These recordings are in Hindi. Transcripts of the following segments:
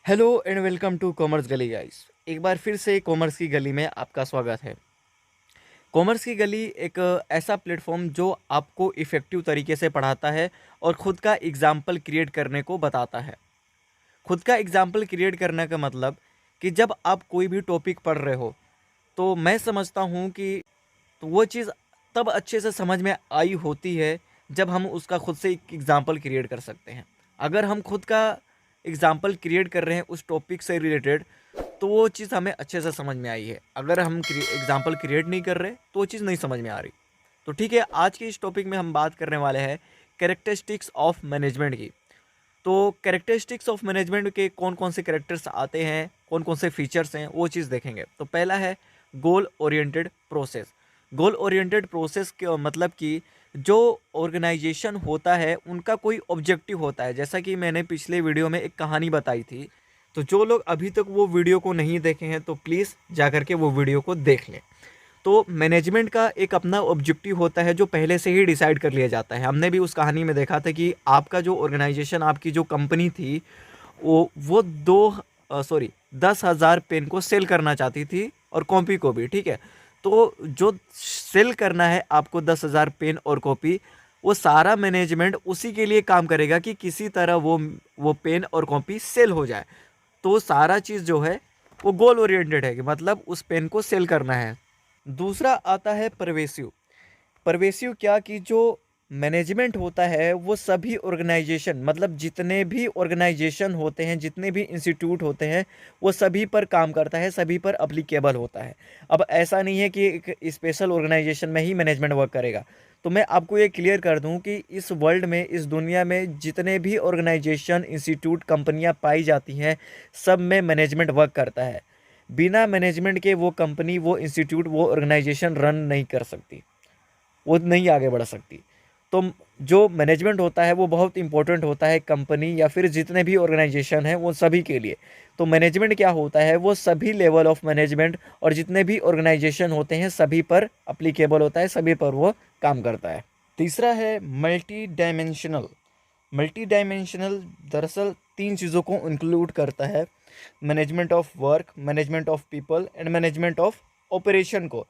Hello and welcome to commerce Gali guys. एक बार फिर से कॉमर्स की गली में आपका स्वागत है। कॉमर्स की गली एक ऐसा प्लेटफॉर्म जो आपको इफ़ेक्टिव तरीके से पढ़ाता है और ख़ुद का एग्ज़ाम्पल क्रिएट करने को बताता है। खुद का एग्ज़ाम्पल क्रिएट करने का मतलब कि जब आप कोई भी टॉपिक पढ़ रहे हो तो मैं समझता हूँ कि तो वो चीज़ तब अच्छे से समझ में आई होती है जब हम उसका खुद से एक एग्ज़ाम्पल क्रिएट कर सकते हैं। अगर हम खुद का एग्ज़ाम्पल क्रिएट कर रहे हैं उस टॉपिक से रिलेटेड तो वो चीज़ हमें अच्छे से समझ में आई है। अगर हम एग्ज़ाम्पल क्रिएट नहीं कर रहे तो वो चीज़ नहीं समझ में आ रही। तो ठीक है, आज के इस टॉपिक में हम बात करने वाले हैं कैरेक्टरिस्टिक्स ऑफ मैनेजमेंट की। तो कैरेक्टरिस्टिक्स ऑफ मैनेजमेंट के कौन कौन से कैरेक्टर्स आते हैं, कौन कौन से फीचर्स हैं, वो चीज़ देखेंगे। तो पहला है goal oriented process. Goal oriented process का मतलब कि जो ऑर्गेनाइजेशन होता है उनका कोई ऑब्जेक्टिव होता है। जैसा कि मैंने पिछले वीडियो में एक कहानी बताई थी, तो जो लोग अभी तक वो वीडियो को नहीं देखे हैं तो प्लीज़ जा कर के वो वीडियो को देख लें। तो मैनेजमेंट का एक अपना ऑब्जेक्टिव होता है जो पहले से ही डिसाइड कर लिया जाता है। हमने भी उस कहानी में देखा था कि आपका जो ऑर्गेनाइजेशन, आपकी जो कंपनी थी, वो 10,000 पेन को सेल करना चाहती थी और कॉपी को भी, ठीक है। तो जो सेल करना है आपको 10,000 पेन और कॉपी, वो सारा मैनेजमेंट उसी के लिए काम करेगा कि किसी तरह वो पेन और कॉपी सेल हो जाए। तो सारा चीज़ जो है वो गोल ओरिएंटेड है कि मतलब उस पेन को सेल करना है। दूसरा आता है परवेसिव। परवेसिव क्या कि जो मैनेजमेंट होता है वो सभी ऑर्गेनाइजेशन, मतलब जितने भी ऑर्गेनाइजेशन होते हैं, जितने भी इंस्टीट्यूट होते हैं, वो सभी पर काम करता है, सभी पर अप्लीकेबल होता है। अब ऐसा नहीं है कि एक स्पेशल ऑर्गेनाइजेशन में ही मैनेजमेंट वर्क करेगा। तो मैं आपको ये क्लियर कर दूं कि इस वर्ल्ड में, इस दुनिया में जितने भी ऑर्गेनाइजेशन, इंस्टीट्यूट, कंपनियां पाई जाती हैं, सब में मैनेजमेंट वर्क करता है। बिना मैनेजमेंट के वो कंपनी, वो इंस्टीट्यूट, वो ऑर्गेनाइजेशन रन नहीं कर सकती, वो नहीं आगे बढ़ सकती। तो जो मैनेजमेंट होता है वो बहुत इंपॉर्टेंट होता है कंपनी या फिर जितने भी ऑर्गेनाइजेशन हैं वो सभी के लिए। तो मैनेजमेंट क्या होता है, वो सभी लेवल ऑफ मैनेजमेंट और जितने भी ऑर्गेनाइजेशन होते हैं सभी पर अप्लीकेबल होता है, सभी पर वो काम करता है। तीसरा है मल्टी डायमेंशनल। मल्टी डायमेंशनल दरअसल तीन चीज़ों को इंक्लूड करता है: management of work, management of people and management of operation को।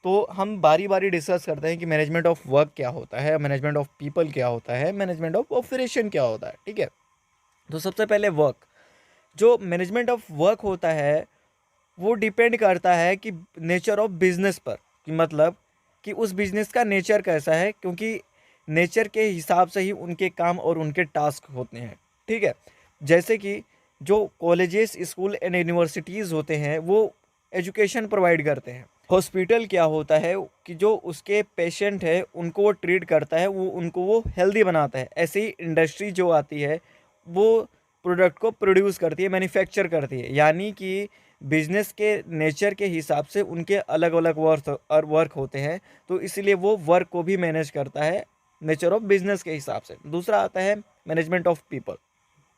तो हम बारी बारी डिस्कस करते हैं कि मैनेजमेंट ऑफ वर्क क्या होता है, मैनेजमेंट ऑफ पीपल क्या होता है, मैनेजमेंट ऑफ ऑपरेशन क्या होता है, ठीक है। तो सबसे पहले वर्क। जो मैनेजमेंट ऑफ वर्क होता है वो डिपेंड करता है कि नेचर ऑफ बिजनेस पर, कि मतलब कि उस बिजनेस का नेचर कैसा है, क्योंकि नेचर के हिसाब से ही उनके काम और उनके टास्क होते हैं, ठीक है। जैसे कि जो कॉलेजेस, स्कूल एंड यूनिवर्सिटीज़ होते हैं वो एजुकेशन प्रोवाइड करते हैं। हॉस्पिटल क्या होता है कि जो उसके पेशेंट है उनको वो ट्रीट करता है, वो उनको वो हेल्दी बनाता है। ऐसे ही इंडस्ट्री जो आती है वो प्रोडक्ट को प्रोड्यूस करती है, मैन्युफैक्चर करती है। यानी कि बिजनेस के नेचर के हिसाब से उनके अलग अलग वर्क होते हैं, तो इसलिए वो वर्क को भी मैनेज करता है नेचर ऑफ बिजनेस के हिसाब से। दूसरा आता है मैनेजमेंट ऑफ पीपल।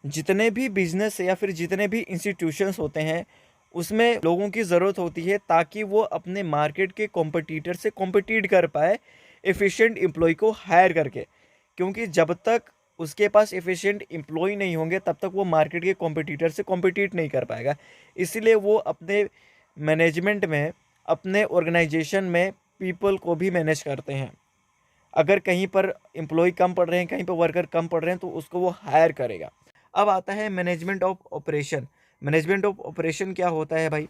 जितने भी बिजनेस या फिर जितने भी इंस्टीट्यूशंस होते हैं उसमें लोगों की ज़रूरत होती है ताकि वो अपने मार्केट के कॉम्पिटिटर से कॉम्पिटिट कर पाए एफिशिएंट एम्प्लॉय को हायर करके। क्योंकि जब तक उसके पास एफिशिएंट एम्प्लॉय नहीं होंगे तब तक वो मार्केट के कॉम्पिटिटर से कॉम्पिटिट नहीं कर पाएगा। इसलिए वो अपने मैनेजमेंट में, अपने ऑर्गेनाइजेशन में पीपल को भी मैनेज करते हैं। अगर कहीं पर एम्प्लॉय कम पड़ रहे हैं, कहीं पर वर्कर कम पड़ रहे हैं, तो उसको वो हायर करेगा। अब आता है management of operation. Management of operation क्या होता है भाई?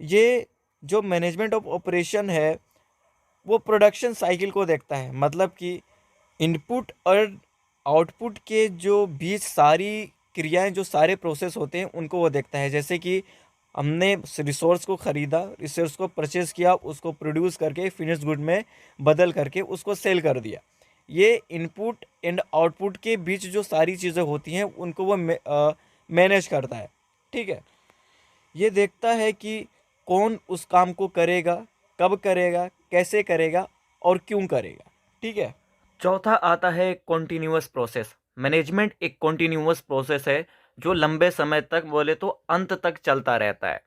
ये जो मैनेजमेंट ऑफ ऑपरेशन है वो प्रोडक्शन साइकिल को देखता है। मतलब कि इनपुट और आउटपुट के जो बीच सारी क्रियाएं, जो सारे प्रोसेस होते हैं उनको वो देखता है। जैसे कि हमने रिसोर्स को ख़रीदा, रिसोर्स को परचेज़ किया, उसको प्रोड्यूस करके फिनिश गुड में बदल करके उसको सेल कर दिया। ये इनपुट एंड आउटपुट के बीच जो सारी चीज़ें होती हैं उनको वो मैनेज करता है, ठीक है। ये देखता है कि कौन उस काम को करेगा, कब करेगा, कैसे करेगा और क्यों करेगा, ठीक है। चौथा आता है कॉन्टिन्यूअस प्रोसेस। मैनेजमेंट एक कॉन्टिन्यूअस प्रोसेस है जो लंबे समय तक, बोले तो अंत तक चलता रहता है।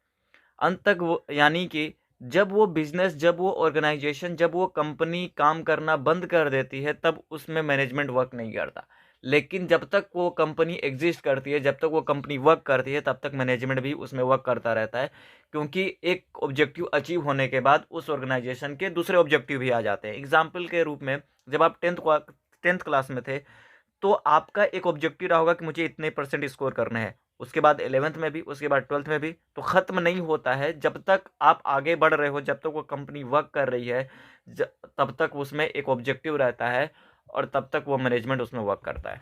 अंत तक वो, यानी कि जब वो बिजनेस, जब वो ऑर्गेनाइजेशन, जब वो कंपनी काम करना बंद कर देती है तब उसमें मैनेजमेंट वर्क नहीं करता। लेकिन जब तक वो कंपनी एग्जिस्ट करती है, जब तक वो कंपनी वर्क करती है, तब तक मैनेजमेंट भी उसमें वर्क करता रहता है, क्योंकि एक ऑब्जेक्टिव अचीव होने के बाद उस ऑर्गेनाइजेशन के दूसरे ऑब्जेक्टिव भी आ जाते हैं। एग्जाम्पल के रूप में, जब आप टेंथ क्लास में थे, तो आपका एक ऑब्जेक्टिव रहा होगा कि मुझे इतने परसेंट स्कोर करने हैं, उसके बाद 11th में भी, उसके बाद 12th में भी। तो ख़त्म नहीं होता है, जब तक आप आगे बढ़ रहे हो, जब तक वो कंपनी वर्क कर रही है, तब तक उसमें एक ऑब्जेक्टिव रहता है और तब तक वो मैनेजमेंट उसमें वर्क करता है।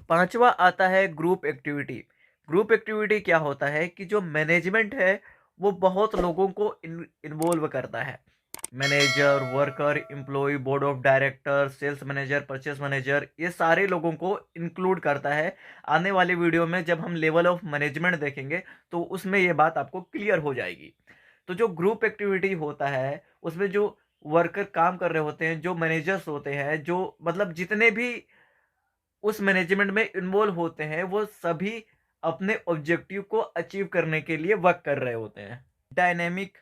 पांचवा आता है ग्रुप एक्टिविटी। ग्रुप एक्टिविटी क्या होता है कि जो मैनेजमेंट है वो बहुत लोगों को इन्वॉल्व करता है। Manager, worker, employee, board of director, sales manager, purchase manager, ये सारे लोगों को इंक्लूड करता है। आने वाले वीडियो में जब हम लेवल ऑफ मैनेजमेंट देखेंगे तो उसमें ये बात आपको क्लियर हो जाएगी। तो जो ग्रुप एक्टिविटी होता है उसमें जो वर्कर काम कर रहे होते हैं, जो मैनेजर्स होते हैं, जो मतलब जितने भी उस मैनेजमेंट में इन्वॉल्व होते हैं, वो सभी अपने ऑब्जेक्टिव को अचीव करने के लिए वर्क कर रहे होते हैं। डायनेमिक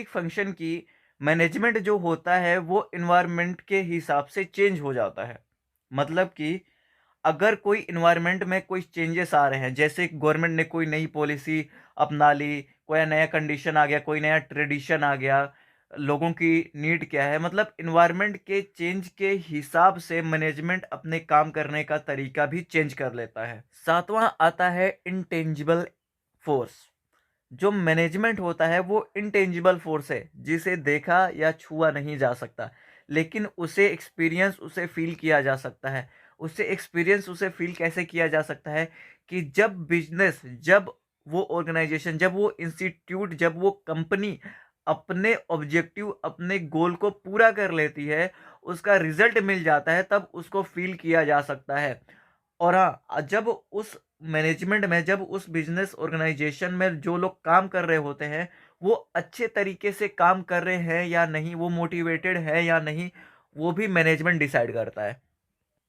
फंक्शन की मैनेजमेंट जो होता है वो इन्वायरमेंट के हिसाब से चेंज हो जाता है। मतलब कि अगर कोई इन्वायरमेंट में कोई चेंजेस आ रहे हैं, जैसे गवर्नमेंट ने कोई नई पॉलिसी अपना ली, कोई नया कंडीशन आ गया, कोई नया ट्रेडिशन आ गया, लोगों की नीड क्या है, मतलब इन्वायरमेंट के चेंज के हिसाब से मैनेजमेंट अपने काम करने का तरीका भी चेंज कर लेता है। सातवां आता है इंटेंजिबल फोर्स। जो मैनेजमेंट होता है वो इंटेंजिबल फोर्स है, जिसे देखा या छुआ नहीं जा सकता, लेकिन उसे एक्सपीरियंस, उसे फील किया जा सकता है। उसे फील कैसे किया जा सकता है कि जब बिजनेस, जब वो ऑर्गेनाइजेशन, जब वो इंस्टीट्यूट, जब वो कंपनी अपने ऑब्जेक्टिव, अपने गोल को पूरा कर लेती है, उसका रिजल्ट मिल जाता है, तब उसको फील किया जा सकता है। और हाँ, जब उस मैनेजमेंट में, जब उस बिजनेस ऑर्गेनाइजेशन में जो लोग काम कर रहे होते हैं वो अच्छे तरीके से काम कर रहे हैं या नहीं, वो मोटिवेटेड है या नहीं, वो भी मैनेजमेंट डिसाइड करता है।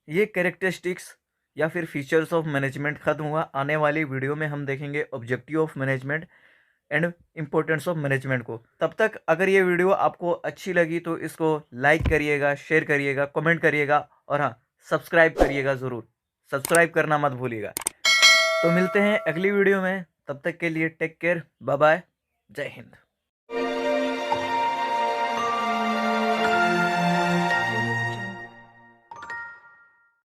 ये कैरेक्टरिस्टिक्स या फिर फीचर्स ऑफ मैनेजमेंट खत्म हुआ। आने वाली वीडियो में हम देखेंगे objective of management and importance of management को। तब तक अगर ये वीडियो आपको अच्छी लगी तो इसको लाइक करिएगा, शेयर करिएगा, कमेंट करिएगा और हाँ, सब्सक्राइब करिएगा ज़रूर। सब्सक्राइब करना मत भूलिएगा। तो मिलते हैं अगली वीडियो में, तब तक के लिए टेक केयर, बाय बाय, जय हिंद।